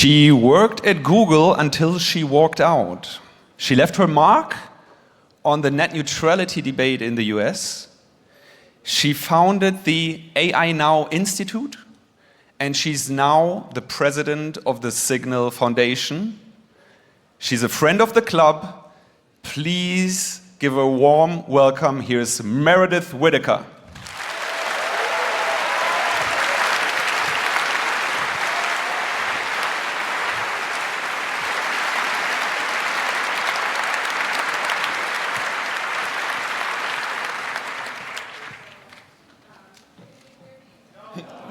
She worked at Google until she walked out. She left her mark on the net neutrality debate in the US. She founded the AI Now Institute, and she's now the president of the Signal Foundation. She's a friend of the club. Please give a warm welcome. Here's Meredith Whittaker.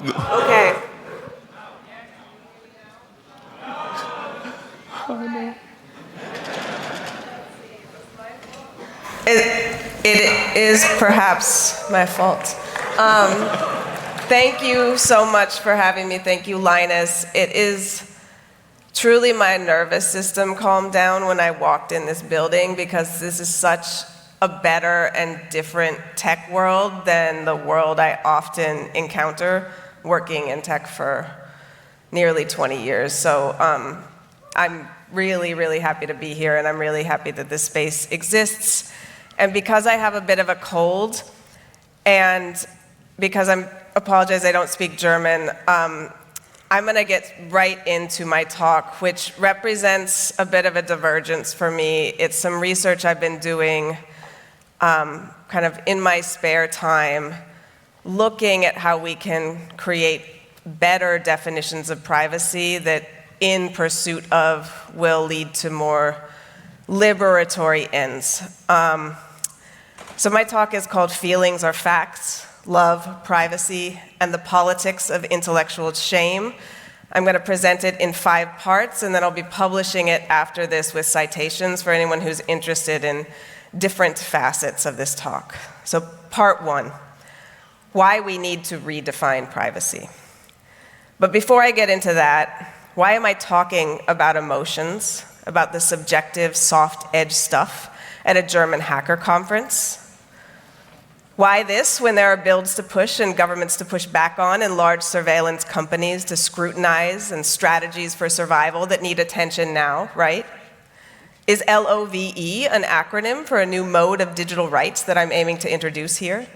Okay. It is perhaps my fault. Thank you so much for having me. Thank you, Linus. It is truly my nervous system calmed down when I walked in this building, because this is such a better and different tech world than the world I often encounter working in tech for nearly 20 years. So I'm really, really happy to be here, and I'm really happy that this space exists. And because I have a bit of a cold, and because I apologize I don't speak German, I'm going to get right into my talk, which represents a bit of a divergence for me. It's some research I've been doing kind of in my spare time, looking at how we can create better definitions of privacy that, in pursuit of, will lead to more liberatory ends. So my talk is called Feelings Are Facts, Love, Privacy, and the Politics of Intellectual Shame. I'm going to present it in 5 parts, and then I'll be publishing it after this with citations for anyone who's interested in different facets of this talk. So part 1, why we need to redefine privacy. But before I get into that, why am I talking about emotions, about the subjective, soft-edge stuff at a German hacker conference? Why this when there are bills to push and governments to push back on, and large surveillance companies to scrutinize, and strategies for survival that need attention now, right? Is LOVE an acronym for a new mode of digital rights that I'm aiming to introduce here?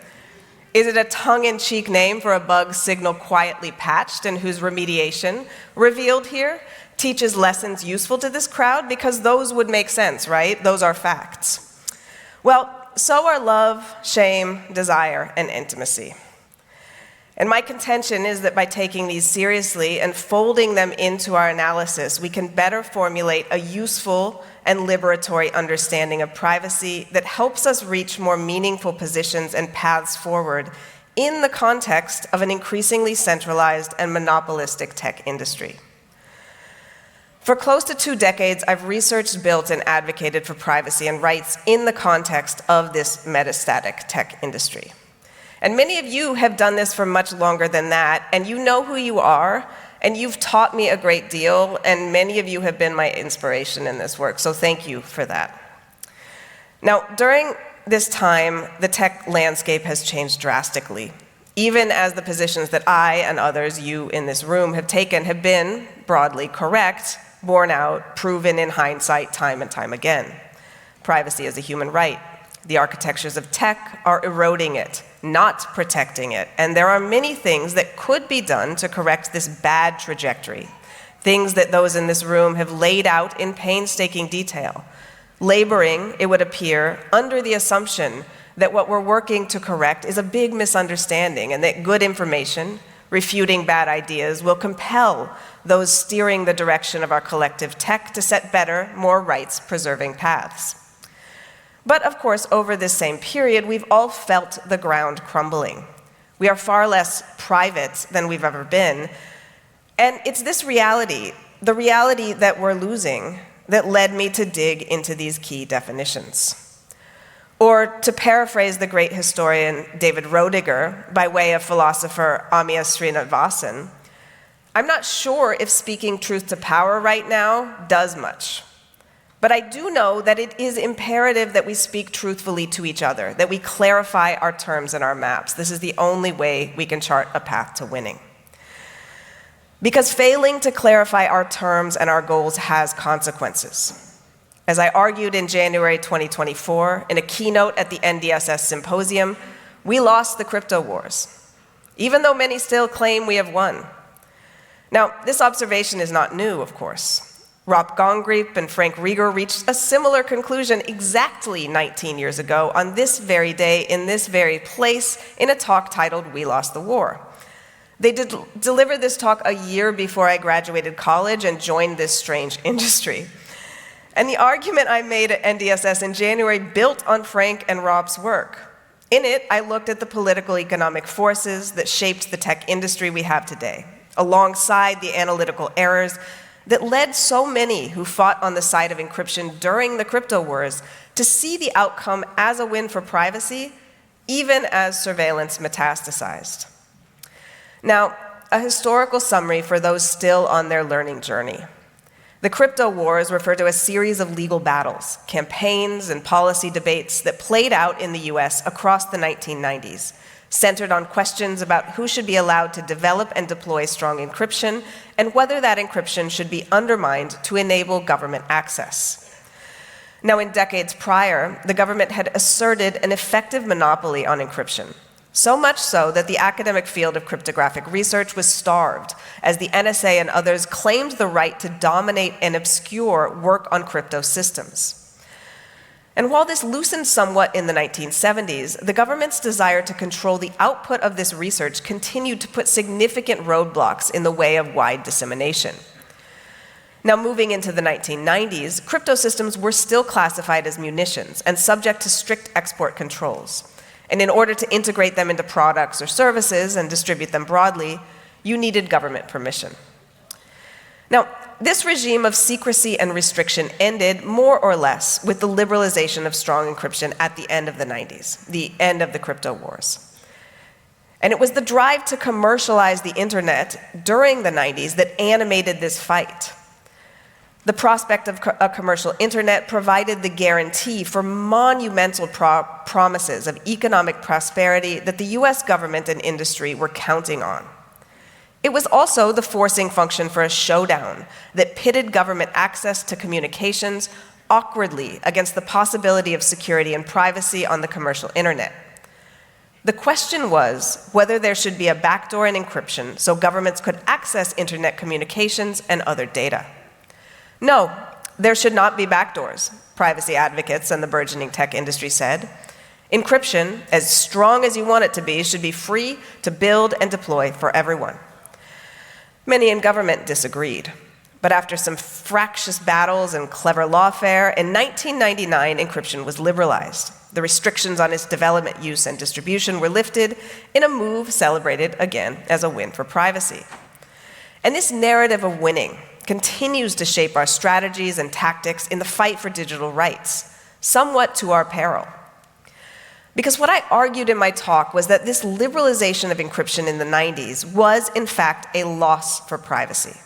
Is it a tongue-in-cheek name for a bug Signal quietly patched and whose remediation, revealed here, teaches lessons useful to this crowd? Because those would make sense, right? Those are facts. Well, so are love, shame, desire, and intimacy. And my contention is that by taking these seriously and folding them into our analysis, we can better formulate a useful and liberatory understanding of privacy that helps us reach more meaningful positions and paths forward in the context of an increasingly centralized and monopolistic tech industry. For close to 2 decades, I've researched, built, and advocated for privacy and rights in the context of this metastatic tech industry. And many of you have done this for much longer than that, and you know who you are, and you've taught me a great deal, and many of you have been my inspiration in this work, so thank you for that. Now, during this time, the tech landscape has changed drastically, even as the positions that I and others, you in this room, have taken have been broadly correct, borne out, proven in hindsight time and time again. Privacy is a human right. The architectures of tech are eroding it, not protecting it. And there are many things that could be done to correct this bad trajectory, things that those in this room have laid out in painstaking detail, laboring, it would appear, under the assumption that what we're working to correct is a big misunderstanding, and that good information, refuting bad ideas, will compel those steering the direction of our collective tech to set better, more rights-preserving paths. But of course, over this same period, we've all felt the ground crumbling. We are far less private than we've ever been. And it's this reality, the reality that we're losing, that led me to dig into these key definitions. Or to paraphrase the great historian David Roediger, by way of philosopher Amya Srinivasan, I'm not sure if speaking truth to power right now does much. But I do know that it is imperative that we speak truthfully to each other, that we clarify our terms and our maps. This is the only way we can chart a path to winning. Because failing to clarify our terms and our goals has consequences. As I argued in January 2024 in a keynote at the NDSS symposium, we lost the crypto wars, even though many still claim we have won. Now, this observation is not new, of course. Rob Gongrip and Frank Rieger reached a similar conclusion exactly 19 years ago on this very day in this very place in a talk titled "We Lost the War." They delivered this talk a year before I graduated college and joined this strange industry. And the argument I made at NDSS in January built on Frank and Rob's work. In it, I looked at the political economic forces that shaped the tech industry we have today, alongside the analytical errors that led so many who fought on the side of encryption during the crypto wars to see the outcome as a win for privacy, even as surveillance metastasized. Now, a historical summary for those still on their learning journey. The crypto wars refer to a series of legal battles, campaigns, and policy debates that played out in the US across the 1990s, centered on questions about who should be allowed to develop and deploy strong encryption, and whether that encryption should be undermined to enable government access. Now, in decades prior, the government had asserted an effective monopoly on encryption. So much so that the academic field of cryptographic research was starved, as the NSA and others claimed the right to dominate and obscure work on crypto systems. And while this loosened somewhat in the 1970s, the government's desire to control the output of this research continued to put significant roadblocks in the way of wide dissemination. Now, moving into the 1990s, crypto systems were still classified as munitions and subject to strict export controls. And in order to integrate them into products or services and distribute them broadly, you needed government permission. Now, this regime of secrecy and restriction ended more or less with the liberalization of strong encryption at the end of the 90s, the end of the crypto wars. And it was the drive to commercialize the internet during the 90s that animated this fight. The prospect of a commercial internet provided the guarantee for monumental promises of economic prosperity that the US government and industry were counting on. It was also the forcing function for a showdown that pitted government access to communications awkwardly against the possibility of security and privacy on the commercial internet. The question was whether there should be a backdoor in encryption so governments could access internet communications and other data. No, there should not be backdoors, privacy advocates and the burgeoning tech industry said. Encryption, as strong as you want it to be, should be free to build and deploy for everyone. Many in government disagreed, but after some fractious battles and clever lawfare, in 1999, encryption was liberalized. The restrictions on its development, use, and distribution were lifted in a move celebrated again as a win for privacy. And this narrative of winning continues to shape our strategies and tactics in the fight for digital rights, somewhat to our peril. Because what I argued in my talk was that this liberalization of encryption in the 90s was, in fact, a loss for privacy.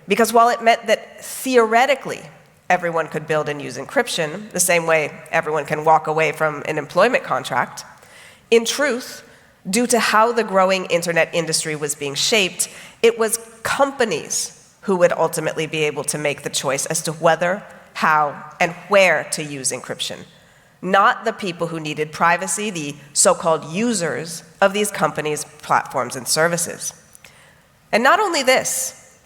Because while it meant that theoretically everyone could build and use encryption, the same way everyone can walk away from an employment contract, in truth, due to how the growing internet industry was being shaped, it was companies who would ultimately be able to make the choice as to whether, how, and where to use encryption, not the people who needed privacy, the so-called users of these companies' platforms and services. And not only this,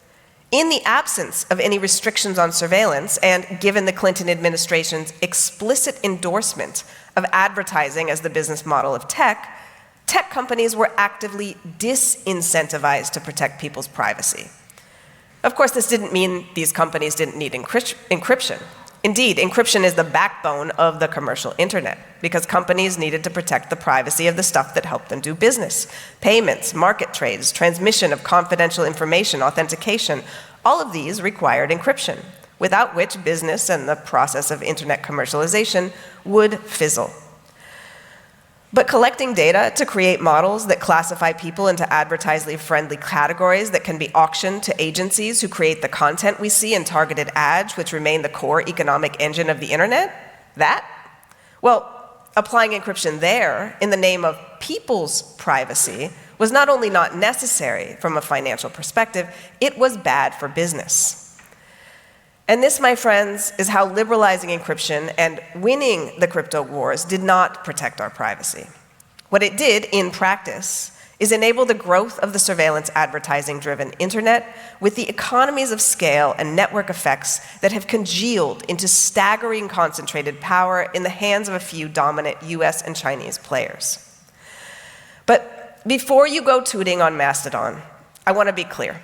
in the absence of any restrictions on surveillance, and given the Clinton administration's explicit endorsement of advertising as the business model of tech, tech companies were actively disincentivized to protect people's privacy. Of course, this didn't mean these companies didn't need encryption. Indeed, encryption is the backbone of the commercial internet because companies needed to protect the privacy of the stuff that helped them do business. Payments, market trades, transmission of confidential information, authentication, all of these required encryption, without which business and the process of internet commercialization would fizzle. But collecting data to create models that classify people into advertising-friendly categories that can be auctioned to agencies who create the content we see in targeted ads, which remain the core economic engine of the internet, well, applying encryption there in the name of people's privacy was not only not necessary from a financial perspective, it was bad for business. And this, my friends, is how liberalizing encryption and winning the crypto wars did not protect our privacy. What it did, in practice, is enable the growth of the surveillance advertising-driven internet with the economies of scale and network effects that have congealed into staggering concentrated power in the hands of a few dominant US and Chinese players. But before you go tooting on Mastodon, I want to be clear.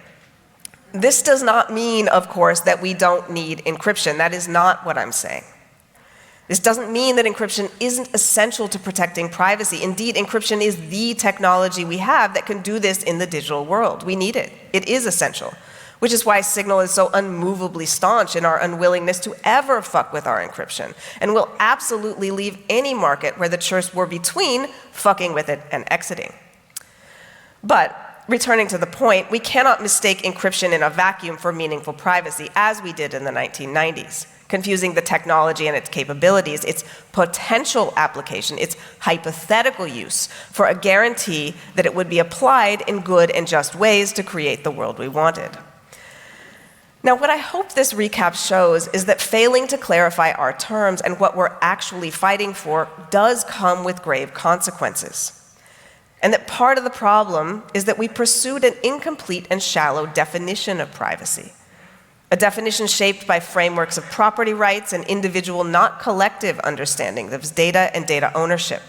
This does not mean, of course, that we don't need encryption. That is not what I'm saying. This doesn't mean that encryption isn't essential to protecting privacy. Indeed, encryption is the technology we have that can do this in the digital world. We need it. It is essential, which is why Signal is so unmovably staunch in our unwillingness to ever fuck with our encryption, and will absolutely leave any market where the choice were between fucking with it and exiting. But returning to the point, we cannot mistake encryption in a vacuum for meaningful privacy, as we did in the 1990s. Confusing the technology and its capabilities, its potential application, its hypothetical use for a guarantee that it would be applied in good and just ways to create the world we wanted. Now, what I hope this recap shows is that failing to clarify our terms and what we're actually fighting for does come with grave consequences. And that part of the problem is that we pursued an incomplete and shallow definition of privacy. A definition shaped by frameworks of property rights and individual, not collective, understanding of data and data ownership.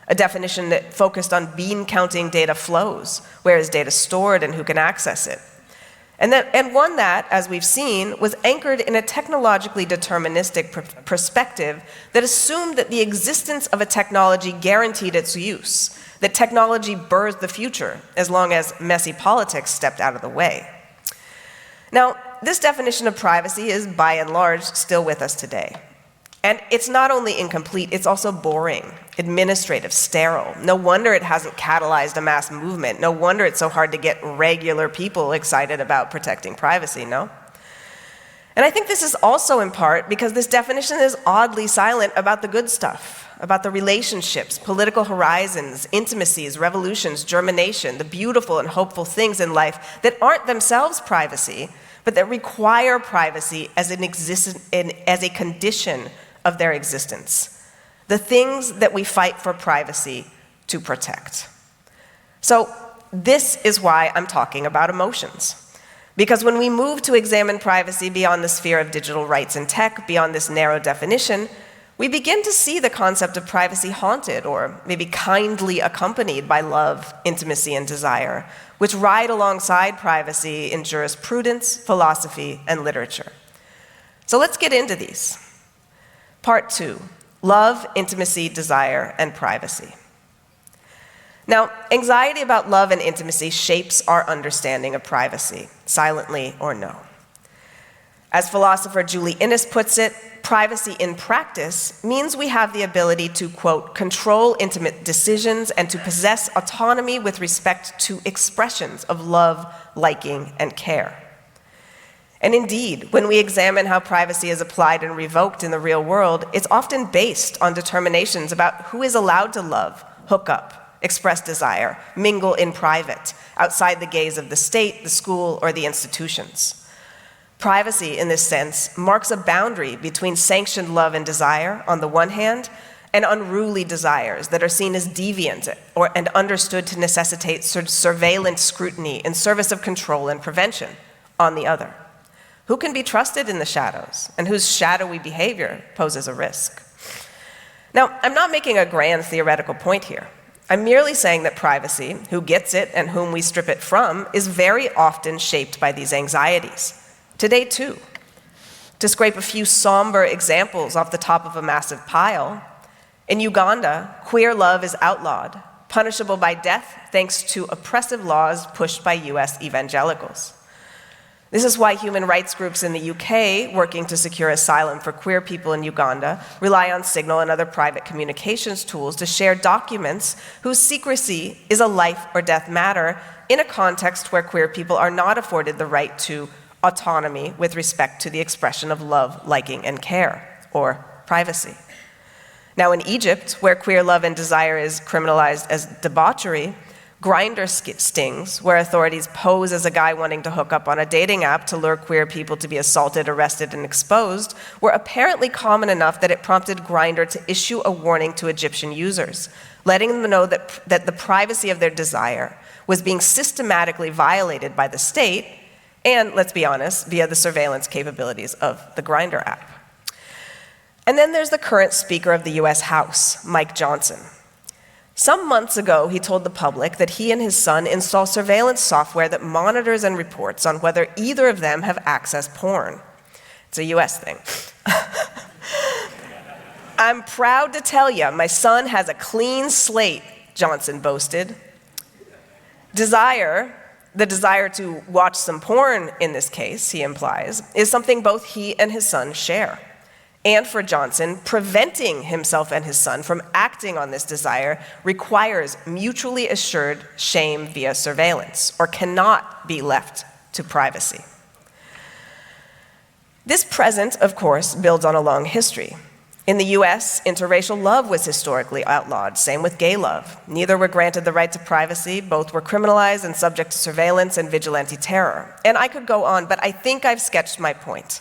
A definition that focused on bean counting data flows, where is data stored and who can access it. And one that, as we've seen, was anchored in a technologically deterministic perspective that assumed that the existence of a technology guaranteed its use, that technology birthed the future, as long as messy politics stepped out of the way. Now, this definition of privacy is, by and large, still with us today. And it's not only incomplete, it's also boring, administrative, sterile. No wonder it hasn't catalyzed a mass movement. No wonder it's so hard to get regular people excited about protecting privacy, no? And I think this is also in part because this definition is oddly silent about the good stuff, about the relationships, political horizons, intimacies, revolutions, germination, the beautiful and hopeful things in life that aren't themselves privacy, but that require privacy as a condition of their existence. The things that we fight for privacy to protect. So this is why I'm talking about emotions. Because when we move to examine privacy beyond the sphere of digital rights and tech, beyond this narrow definition, we begin to see the concept of privacy haunted, or maybe kindly accompanied by love, intimacy, and desire, which ride alongside privacy in jurisprudence, philosophy, and literature. So let's get into these. Part 2, love, intimacy, desire, and privacy. Now, anxiety about love and intimacy shapes our understanding of privacy, silently or no. As philosopher Julie Innes puts it, privacy in practice means we have the ability to, quote, control intimate decisions and to possess autonomy with respect to expressions of love, liking, and care. And indeed, when we examine how privacy is applied and revoked in the real world, it's often based on determinations about who is allowed to love, hook up, express desire, mingle in private, outside the gaze of the state, the school, or the institutions. Privacy, in this sense, marks a boundary between sanctioned love and desire, on the one hand, and unruly desires that are seen as deviant and understood to necessitate surveillance scrutiny in service of control and prevention, on the other. Who can be trusted in the shadows, and whose shadowy behavior poses a risk? Now, I'm not making a grand theoretical point here. I'm merely saying that privacy, who gets it and whom we strip it from, is very often shaped by these anxieties. Today, too. To scrape a few somber examples off the top of a massive pile, in Uganda, queer love is outlawed, punishable by death thanks to oppressive laws pushed by US evangelicals. This is why human rights groups in the UK, working to secure asylum for queer people in Uganda, rely on Signal and other private communications tools to share documents whose secrecy is a life or death matter in a context where queer people are not afforded the right to autonomy with respect to the expression of love, liking, and care, or privacy. Now in Egypt, where queer love and desire is criminalized as debauchery, Grindr stings, where authorities pose as a guy wanting to hook up on a dating app to lure queer people to be assaulted, arrested, and exposed, were apparently common enough that it prompted Grindr to issue a warning to Egyptian users, letting them know that the privacy of their desire was being systematically violated by the state, and, let's be honest, via the surveillance capabilities of the Grindr app. And then there's the current Speaker of the US House, Mike Johnson. Some months ago, he told the public that he and his son install surveillance software that monitors and reports on whether either of them have accessed porn. It's a US thing. I'm proud to tell you, my son has a clean slate, Johnson boasted. The desire to watch some porn in this case, he implies, is something both he and his son share. And for Johnson, preventing himself and his son from acting on this desire requires mutually assured shame via surveillance, or cannot be left to privacy. This present, of course, builds on a long history. In the US, interracial love was historically outlawed, same with gay love. Neither were granted the right to privacy, both were criminalized and subject to surveillance and vigilante terror. And I could go on, but I think I've sketched my point.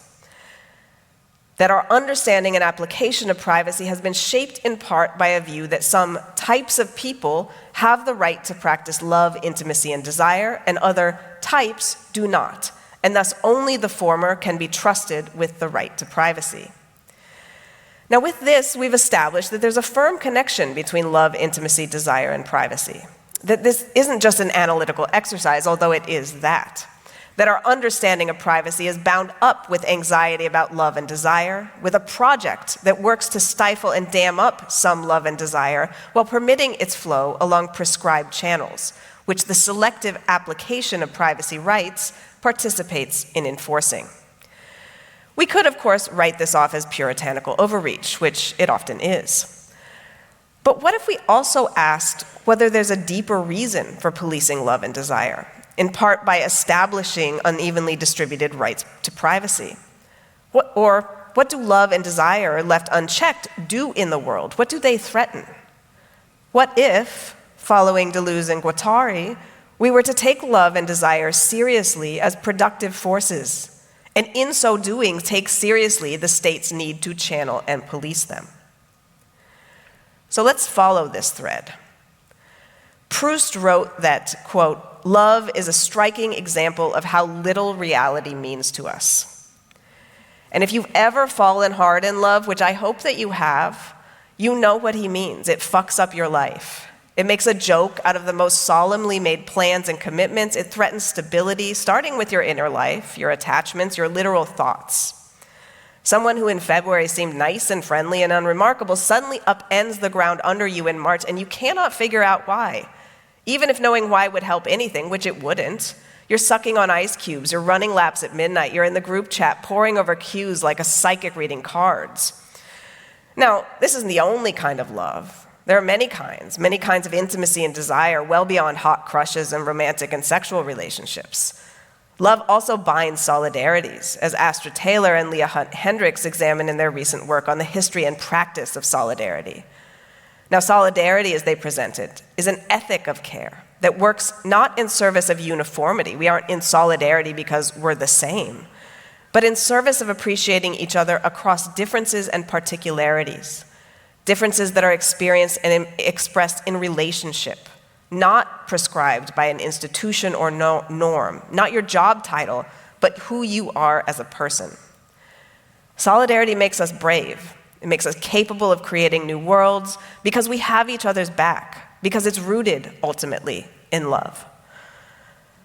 That our understanding and application of privacy has been shaped in part by a view that some types of people have the right to practice love, intimacy, and desire, and other types do not, and thus only the former can be trusted with the right to privacy. Now with this, we've established that there's a firm connection between love, intimacy, desire, and privacy. That this isn't just an analytical exercise, although it is that. That our understanding of privacy is bound up with anxiety about love and desire, with a project that works to stifle and dam up some love and desire while permitting its flow along prescribed channels, which the selective application of privacy rights participates in enforcing. We could, of course, write this off as puritanical overreach, which it often is. But what if we also asked whether there's a deeper reason for policing love and desire? In part by establishing unevenly distributed rights to privacy. What do love and desire left unchecked do in the world? What do they threaten? What if, following Deleuze and Guattari, we were to take love and desire seriously as productive forces, and in so doing take seriously the state's need to channel and police them? So let's follow this thread. Proust wrote that, quote, "Love is a striking example of how little reality means to us." And if you've ever fallen hard in love, which I hope that you have, you know what he means. It fucks up your life. It makes a joke out of the most solemnly made plans and commitments. It threatens stability, starting with your inner life, your attachments, your literal thoughts. Someone who in February seemed nice and friendly and unremarkable suddenly upends the ground under you in March, and you cannot figure out why. Even if knowing why would help anything, which it wouldn't. You're sucking on ice cubes, you're running laps at midnight, you're in the group chat, poring over cues like a psychic reading cards. Now, this isn't the only kind of love. There are many kinds of intimacy and desire, well beyond hot crushes and romantic and sexual relationships. Love also binds solidarities, as Astra Taylor and Leah Hunt Hendricks examined in their recent work on the history and practice of solidarity. Now, solidarity, as they present it, is an ethic of care that works not in service of uniformity. We aren't in solidarity because we're the same, but in service of appreciating each other across differences and particularities, differences that are experienced and expressed in relationship, not prescribed by an institution or norm, not your job title, but who you are as a person. Solidarity makes us brave. It makes us capable of creating new worlds because we have each other's back, because it's rooted, ultimately, in love.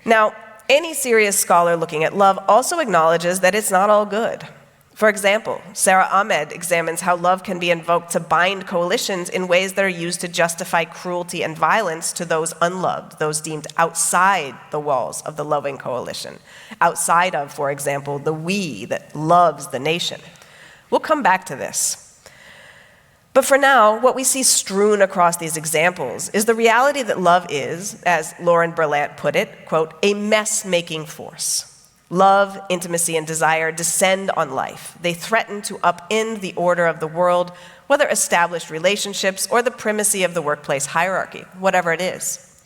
Now, any serious scholar looking at love also acknowledges that it's not all good. For example, Sarah Ahmed examines how love can be invoked to bind coalitions in ways that are used to justify cruelty and violence to those unloved, those deemed outside the walls of the loving coalition, outside of, for example, the we that loves the nation. We'll come back to this. But for now, what we see strewn across these examples is the reality that love is, as Lauren Berlant put it, quote, a mess-making force. Love, intimacy, and desire descend on life. They threaten to upend the order of the world, whether established relationships or the primacy of the workplace hierarchy, whatever it is.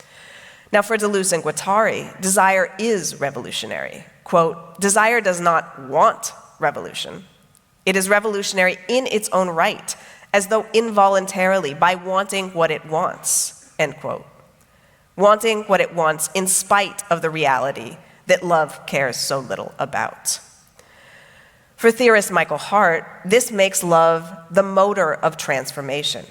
Now, for Deleuze and Guattari, desire is revolutionary. Quote, desire does not want revolution. It is revolutionary in its own right, as though involuntarily, by wanting what it wants, end quote. Wanting what it wants in spite of the reality that love cares so little about. For theorist Michael Hart, this makes love the motor of transformation.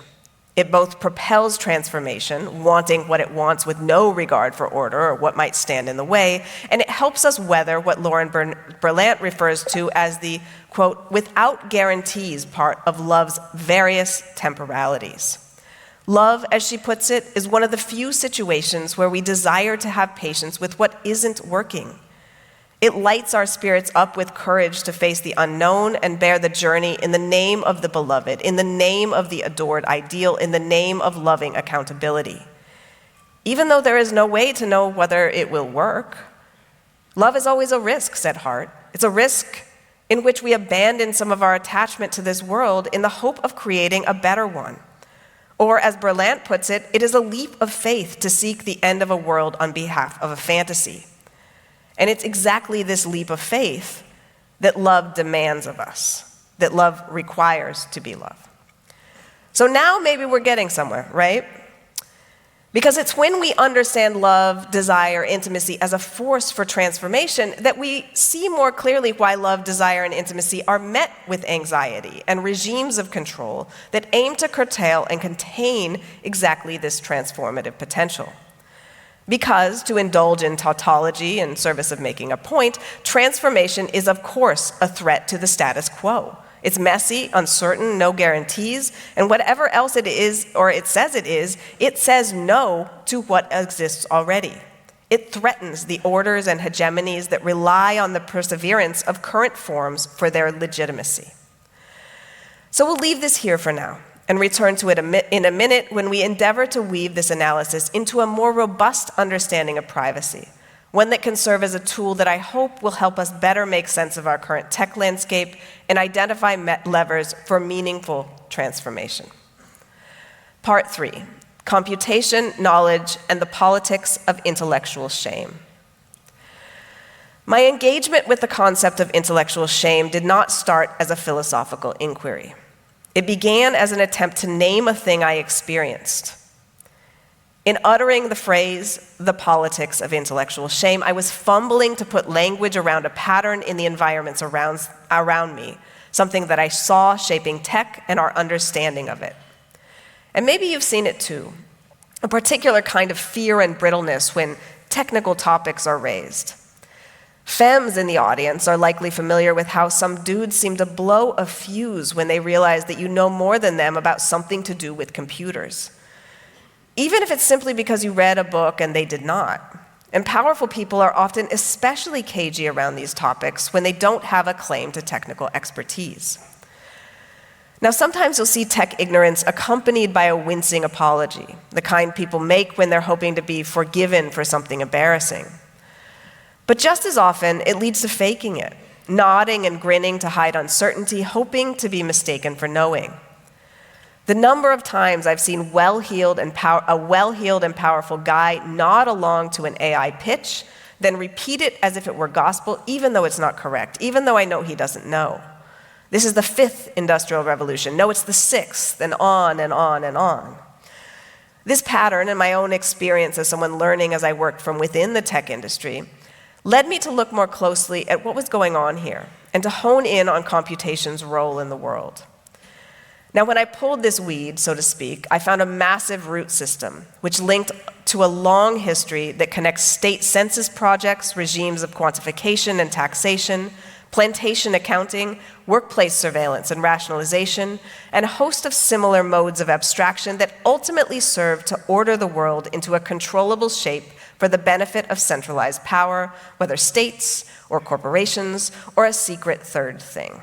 It both propels transformation, wanting what it wants with no regard for order or what might stand in the way, and it helps us weather what Lauren Berlant refers to as the, quote, without guarantees part of love's various temporalities. Love, as she puts it, is one of the few situations where we desire to have patience with what isn't working. It lights our spirits up with courage to face the unknown and bear the journey in the name of the beloved, in the name of the adored ideal, in the name of loving accountability. Even though there is no way to know whether it will work, love is always a risk, said Hart. It's a risk in which we abandon some of our attachment to this world in the hope of creating a better one. Or, as Berlant puts it, it is a leap of faith to seek the end of a world on behalf of a fantasy. And it's exactly this leap of faith that love demands of us, that love requires to be loved. So now maybe we're getting somewhere, right? Because it's when we understand love, desire, intimacy as a force for transformation that we see more clearly why love, desire, and intimacy are met with anxiety and regimes of control that aim to curtail and contain exactly this transformative potential. Because, to indulge in tautology in service of making a point, transformation is of course a threat to the status quo. It's messy, uncertain, no guarantees, and whatever else it is, or it says no to what exists already. It threatens the orders and hegemonies that rely on the perseverance of current forms for their legitimacy. So we'll leave this here for now and return to it in a minute when we endeavor to weave this analysis into a more robust understanding of privacy, one that can serve as a tool that I hope will help us better make sense of our current tech landscape and identify levers for meaningful transformation. Part 3, computation, knowledge, and the politics of intellectual shame. My engagement with the concept of intellectual shame did not start as a philosophical inquiry. It began as an attempt to name a thing I experienced. In uttering the phrase, the politics of intellectual shame, I was fumbling to put language around a pattern in the environments around me, something that I saw shaping tech and our understanding of it. And maybe you've seen it too, a particular kind of fear and brittleness when technical topics are raised. Femmes in the audience are likely familiar with how some dudes seem to blow a fuse when they realize that you know more than them about something to do with computers. Even if it's simply because you read a book and they did not. And powerful people are often especially cagey around these topics when they don't have a claim to technical expertise. Now, sometimes you'll see tech ignorance accompanied by a wincing apology, the kind people make when they're hoping to be forgiven for something embarrassing. But just as often, it leads to faking it, nodding and grinning to hide uncertainty, hoping to be mistaken for knowing. The number of times I've seen a well-heeled and powerful guy nod along to an AI pitch, then repeat it as if it were gospel, even though it's not correct, even though I know he doesn't know. This is the 5th industrial revolution. No, it's the 6th, and on and on and on. This pattern, and my own experience as someone learning as I worked from within the tech industry, led me to look more closely at what was going on here and to hone in on computation's role in the world. Now, when I pulled this weed, so to speak, I found a massive root system which linked to a long history that connects state census projects, regimes of quantification and taxation, plantation accounting, workplace surveillance and rationalization, and a host of similar modes of abstraction that ultimately serve to order the world into a controllable shape for the benefit of centralized power, whether states or corporations or a secret third thing.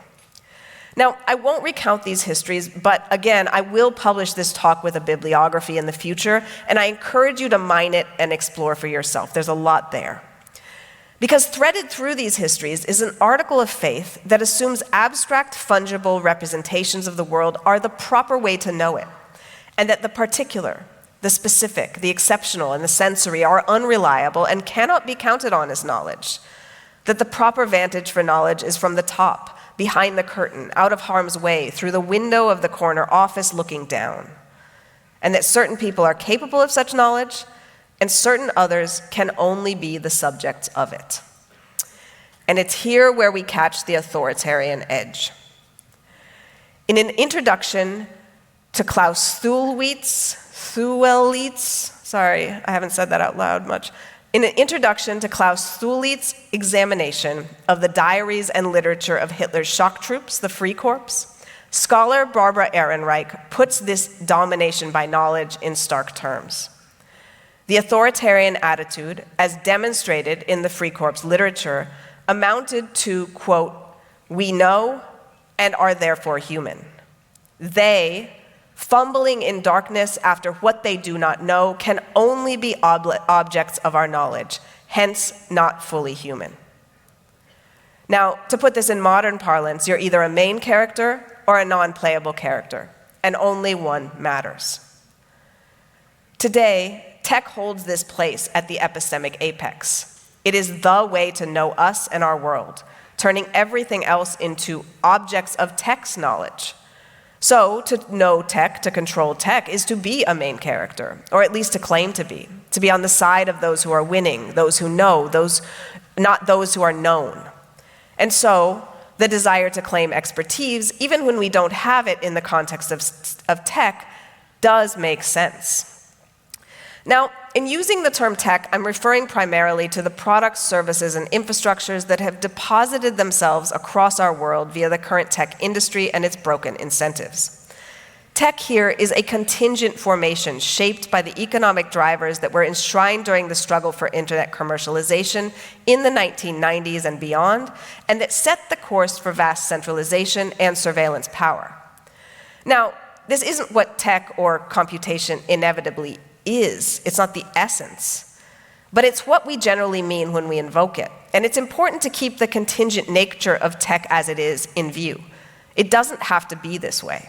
Now, I won't recount these histories, but again, I will publish this talk with a bibliography in the future, and I encourage you to mine it and explore for yourself. There's a lot there. Because threaded through these histories is an article of faith that assumes abstract, fungible representations of the world are the proper way to know it, and that the particular, the specific, the exceptional, and the sensory are unreliable and cannot be counted on as knowledge. That the proper vantage for knowledge is from the top, behind the curtain, out of harm's way, through the window of the corner office looking down. And that certain people are capable of such knowledge, and certain others can only be the subjects of it. And it's here where we catch the authoritarian edge. In an introduction to Klaus Thuelit's, sorry, I haven't said that out loud much. In an introduction to Klaus Thuelit's examination of the diaries and literature of Hitler's shock troops, the Free Corps, scholar Barbara Ehrenreich puts this domination by knowledge in stark terms. The authoritarian attitude, as demonstrated in the Free Corps literature, amounted to, quote, "We know and are therefore human. They, fumbling in darkness after what they do not know, can only be objects of our knowledge, hence not fully human." Now, to put this in modern parlance, you're either a main character or a non-playable character, and only one matters. Today, tech holds this place at the epistemic apex. It is the way to know us and our world, turning everything else into objects of tech's knowledge. So, to know tech, to control tech, is to be a main character, or at least to claim to be on the side of those who are winning, those who know, not those who are known. And so, the desire to claim expertise, even when we don't have it in the context of tech, does make sense. Now, in using the term tech, I'm referring primarily to the products, services, and infrastructures that have deposited themselves across our world via the current tech industry and its broken incentives. Tech here is a contingent formation shaped by the economic drivers that were enshrined during the struggle for internet commercialization in the 1990s and beyond, and that set the course for vast centralization and surveillance power. Now, this isn't what tech or computation inevitably is. It's not the essence. But it's what we generally mean when we invoke it. And it's important to keep the contingent nature of tech as it is in view. It doesn't have to be this way.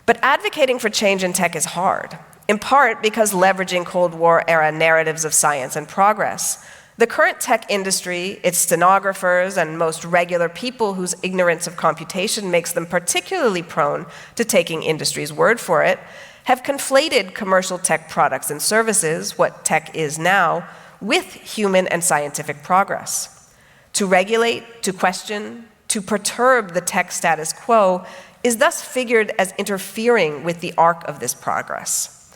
But advocating for change in tech is hard, in part because leveraging Cold War-era narratives of science and progress, the current tech industry, its stenographers, and most regular people whose ignorance of computation makes them particularly prone to taking industry's word for it, have conflated commercial tech products and services, what tech is now, with human and scientific progress. To regulate, to question, to perturb the tech status quo is thus figured as interfering with the arc of this progress.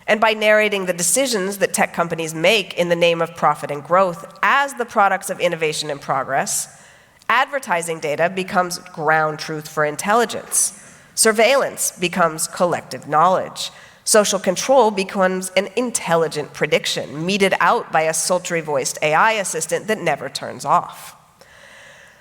And by narrating the decisions that tech companies make in the name of profit and growth as the products of innovation and progress, advertising data becomes ground truth for intelligence. Surveillance becomes collective knowledge. Social control becomes an intelligent prediction, meted out by a sultry-voiced AI assistant that never turns off.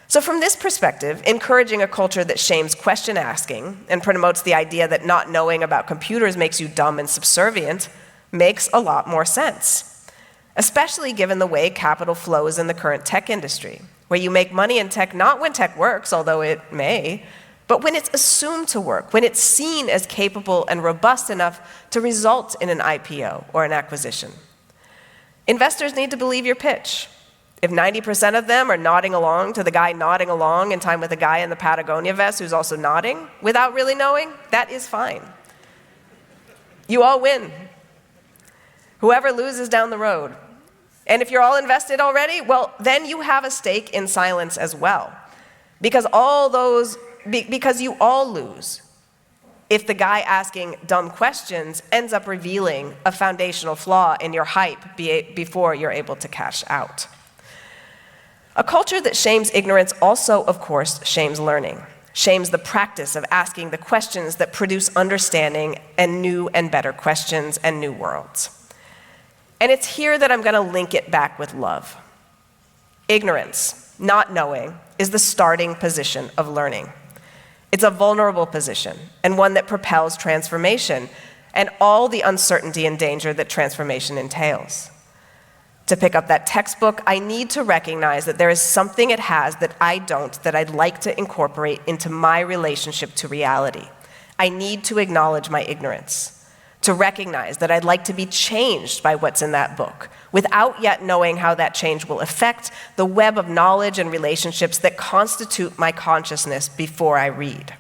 So from this perspective, encouraging a culture that shames question asking and promotes the idea that not knowing about computers makes you dumb and subservient makes a lot more sense, especially given the way capital flows in the current tech industry, where you make money in tech not when tech works, although it may, but when it's assumed to work, when it's seen as capable and robust enough to result in an IPO or an acquisition. Investors need to believe your pitch. If 90% of them are nodding along to the guy nodding along in time with the guy in the Patagonia vest who's also nodding without really knowing, that is fine. You all win. Whoever loses down the road. And if you're all invested already, well, then you have a stake in silence as well. Because you all lose if the guy asking dumb questions ends up revealing a foundational flaw in your hype before you're able to cash out. A culture that shames ignorance also, of course, shames learning, shames the practice of asking the questions that produce understanding and new and better questions and new worlds. And it's here that I'm going to link it back with love. Ignorance, not knowing, is the starting position of learning. It's a vulnerable position, and one that propels transformation and all the uncertainty and danger that transformation entails. To pick up that textbook, I need to recognize that there is something it has that I don't, that I'd like to incorporate into my relationship to reality. I need to acknowledge my ignorance. to recognize that I'd like to be changed by what's in that book, without yet knowing how that change will affect the web of knowledge and relationships that constitute my consciousness before I read.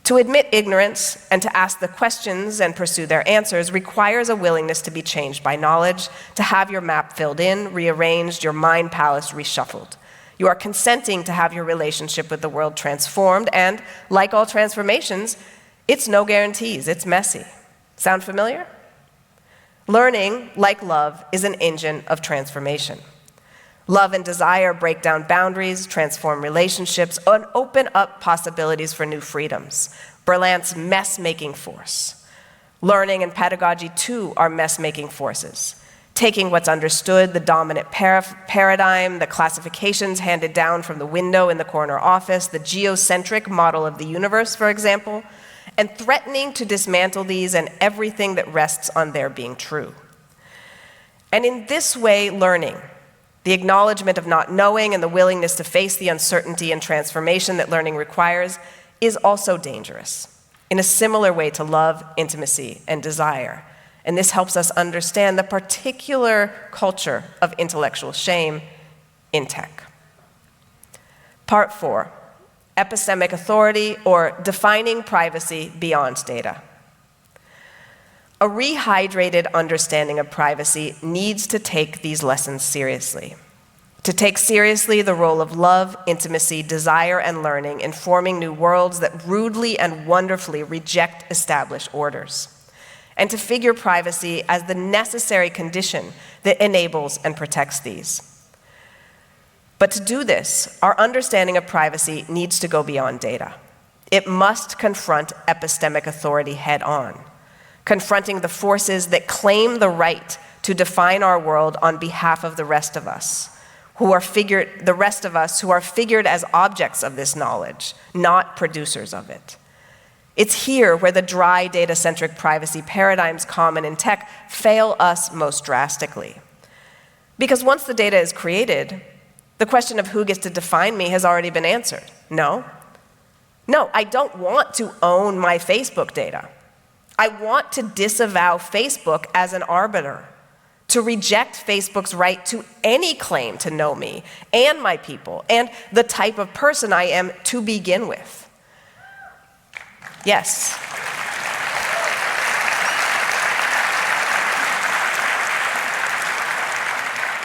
To admit ignorance and to ask the questions and pursue their answers requires a willingness to be changed by knowledge, to have your map filled in, rearranged, your mind palace reshuffled. You are consenting to have your relationship with the world transformed, and like all transformations, it's no guarantees, it's messy. Sound familiar? Learning, like love, is an engine of transformation. Love and desire break down boundaries, transform relationships, and open up possibilities for new freedoms. Berlant's mess-making force. Learning and pedagogy, too, are mess-making forces. Taking what's understood, the dominant paradigm, the classifications handed down from the window in the corner office, the geocentric model of the universe, for example, and threatening to dismantle these and everything that rests on their being true. And in this way, learning, the acknowledgement of not knowing and the willingness to face the uncertainty and transformation that learning requires, is also dangerous, in a similar way to love, intimacy, and desire. And this helps us understand the particular culture of intellectual shame in tech. Part 4. Epistemic authority, or defining privacy beyond data. A rehydrated understanding of privacy needs to take these lessons seriously. To take seriously the role of love, intimacy, desire, and learning in forming new worlds that rudely and wonderfully reject established orders. And to figure privacy as the necessary condition that enables and protects these. But to do this, our understanding of privacy needs to go beyond data. It must confront epistemic authority head-on, confronting the forces that claim the right to define our world on behalf of the rest of us, who are figured as objects of this knowledge, not producers of it. It's here where the dry data-centric privacy paradigms common in tech fail us most drastically. Because once the data is created, the question of who gets to define me has already been answered. No, I don't want to own my Facebook data. I want to disavow Facebook as an arbiter, to reject Facebook's right to any claim to know me and my people and the type of person I am to begin with. Yes.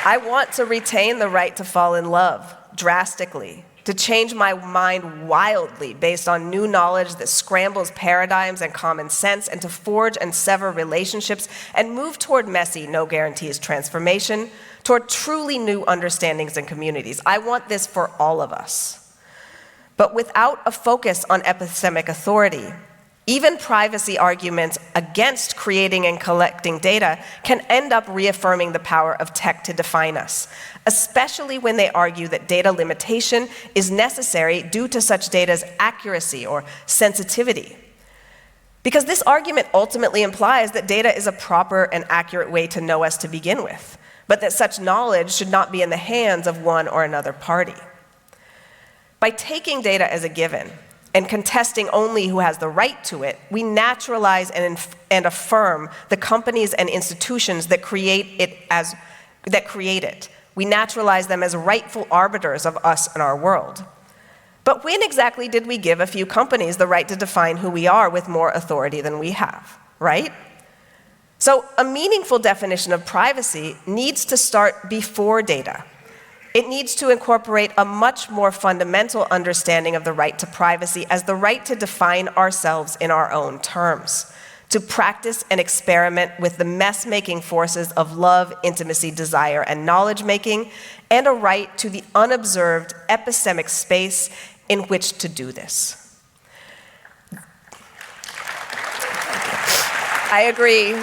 I want to retain the right to fall in love drastically, to change my mind wildly based on new knowledge that scrambles paradigms and common sense, and to forge and sever relationships and move toward messy, no guarantees transformation, toward truly new understandings and communities. I want this for all of us. But without a focus on epistemic authority, even privacy arguments against creating and collecting data can end up reaffirming the power of tech to define us, especially when they argue that data limitation is necessary due to such data's accuracy or sensitivity. Because this argument ultimately implies that data is a proper and accurate way to know us to begin with, but that such knowledge should not be in the hands of one or another party. By taking data as a given, and contesting only who has the right to it, we naturalize and affirm the companies and institutions that create it. We naturalize them as rightful arbiters of us and our world. But when exactly did we give a few companies the right to define who we are with more authority than we have, right? So a meaningful definition of privacy needs to start before data. It needs to incorporate a much more fundamental understanding of the right to privacy as the right to define ourselves in our own terms, to practice and experiment with the mess-making forces of love, intimacy, desire, and knowledge-making, and a right to the unobserved epistemic space in which to do this. I agree.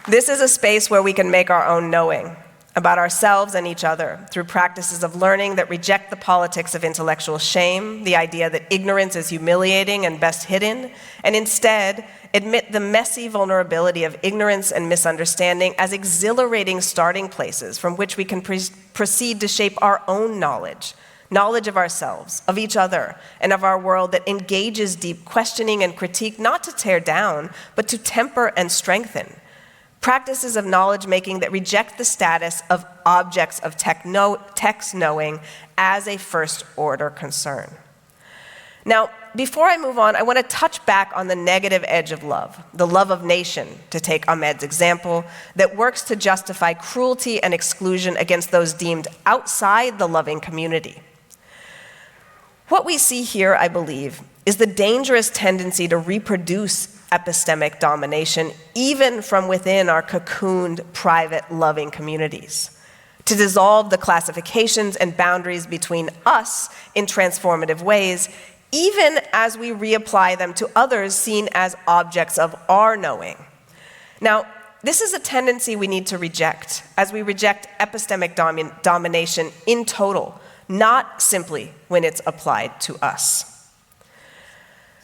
This is a space where we can make our own knowing about ourselves and each other through practices of learning that reject the politics of intellectual shame, the idea that ignorance is humiliating and best hidden, and instead admit the messy vulnerability of ignorance and misunderstanding as exhilarating starting places from which we can proceed to shape our own knowledge, knowledge of ourselves, of each other, and of our world that engages deep questioning and critique, not to tear down, but to temper and strengthen. Practices of knowledge-making that reject the status of objects of text knowing as a first-order concern. Now, before I move on, I want to touch back on the negative edge of love, the love of nation, to take Ahmed's example, that works to justify cruelty and exclusion against those deemed outside the loving community. What we see here, I believe, is the dangerous tendency to reproduce epistemic domination even from within our cocooned, private, loving communities, to dissolve the classifications and boundaries between us in transformative ways, even as we reapply them to others seen as objects of our knowing. Now, this is a tendency we need to reject, as we reject epistemic domination in total, not simply when it's applied to us.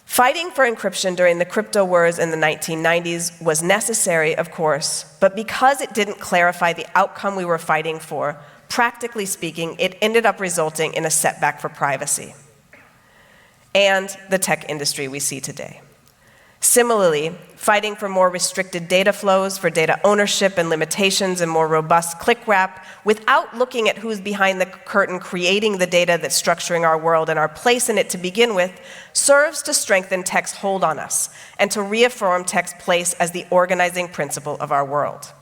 Fighting for encryption during the crypto wars in the 1990s was necessary, of course, but because it didn't clarify the outcome we were fighting for, practically speaking, it ended up resulting in a setback for privacy and the tech industry we see today. Similarly, fighting for more restricted data flows, for data ownership and limitations, and more robust click wrap, without looking at who's behind the curtain creating the data that's structuring our world and our place in it to begin with, serves to strengthen tech's hold on us and to reaffirm tech's place as the organizing principle of our world.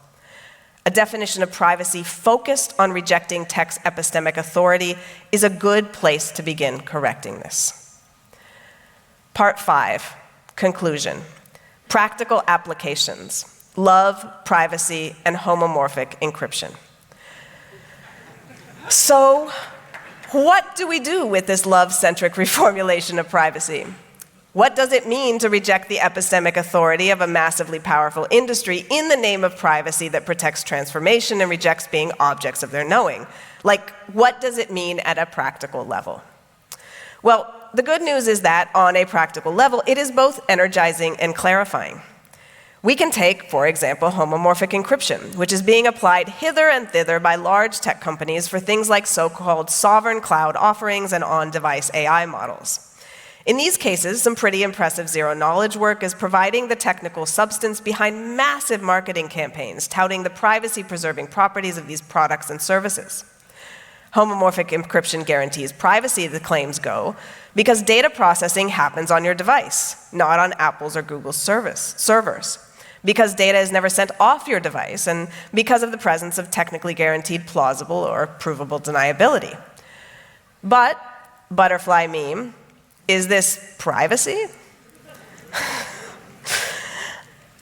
A definition of privacy focused on rejecting tech's epistemic authority is a good place to begin correcting this. Part 5. Conclusion. Practical applications. Love, privacy, and homomorphic encryption. So, what do we do with this love-centric reformulation of privacy? What does it mean to reject the epistemic authority of a massively powerful industry in the name of privacy that protects transformation and rejects being objects of their knowing? Like, what does it mean at a practical level? Well, the good news is that, on a practical level, it is both energizing and clarifying. We can take, for example, homomorphic encryption, which is being applied hither and thither by large tech companies for things like so-called sovereign cloud offerings and on-device AI models. In these cases, some pretty impressive zero-knowledge work is providing the technical substance behind massive marketing campaigns touting the privacy-preserving properties of these products and services. Homomorphic encryption guarantees privacy, the claims go, because data processing happens on your device, not on Apple's or Google's servers, because data is never sent off your device, and because of the presence of technically guaranteed plausible or provable deniability. But, butterfly meme, is this privacy?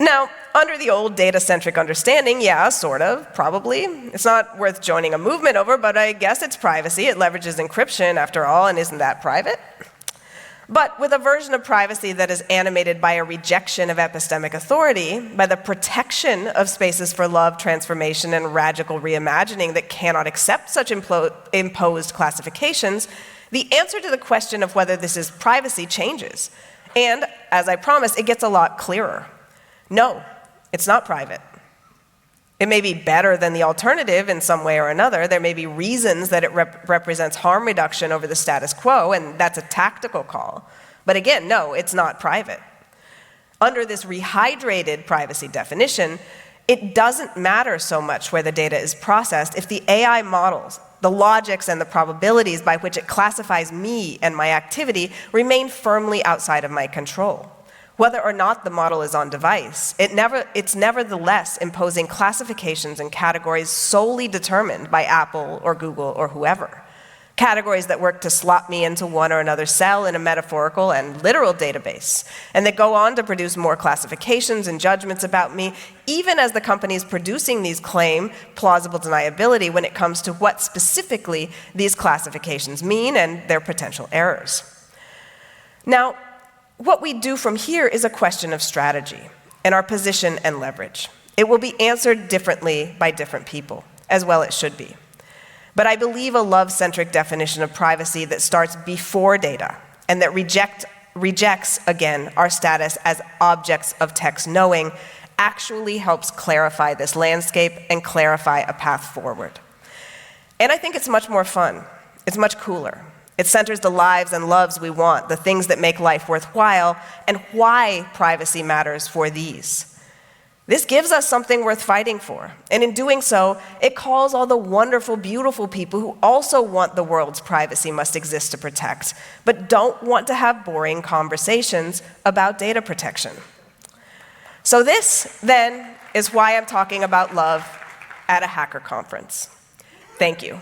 Now, under the old data-centric understanding, yeah, sort of, probably. It's not worth joining a movement over, but I guess it's privacy. It leverages encryption, after all, and isn't that private? But with a version of privacy that is animated by a rejection of epistemic authority, by the protection of spaces for love, transformation, and radical reimagining that cannot accept such imposed classifications, the answer to the question of whether this is privacy changes. And, as I promised, it gets a lot clearer. No, it's not private. It may be better than the alternative in some way or another. There may be reasons that it represents harm reduction over the status quo, and that's a tactical call. But again, no, it's not private. Under this rehydrated privacy definition, it doesn't matter so much where the data is processed if the AI models, the logics and the probabilities by which it classifies me and my activity remain firmly outside of my control. Whether or not the model is on device, it's nevertheless imposing classifications and categories solely determined by Apple or Google or whoever. Categories that work to slot me into one or another cell in a metaphorical and literal database, and that go on to produce more classifications and judgments about me, even as the companies producing these claim plausible deniability when it comes to what specifically these classifications mean and their potential errors. Now, what we do from here is a question of strategy and our position and leverage. It will be answered differently by different people, as well it should be. But I believe a love-centric definition of privacy that starts before data and that rejects, again, our status as objects of text knowing actually helps clarify this landscape and clarify a path forward. And I think it's much more fun. It's much cooler. It centers the lives and loves we want, the things that make life worthwhile, and why privacy matters for these. This gives us something worth fighting for, and in doing so, it calls all the wonderful, beautiful people who also want the world's privacy must exist to protect, but don't want to have boring conversations about data protection. So this, then, is why I'm talking about love at a hacker conference. Thank you.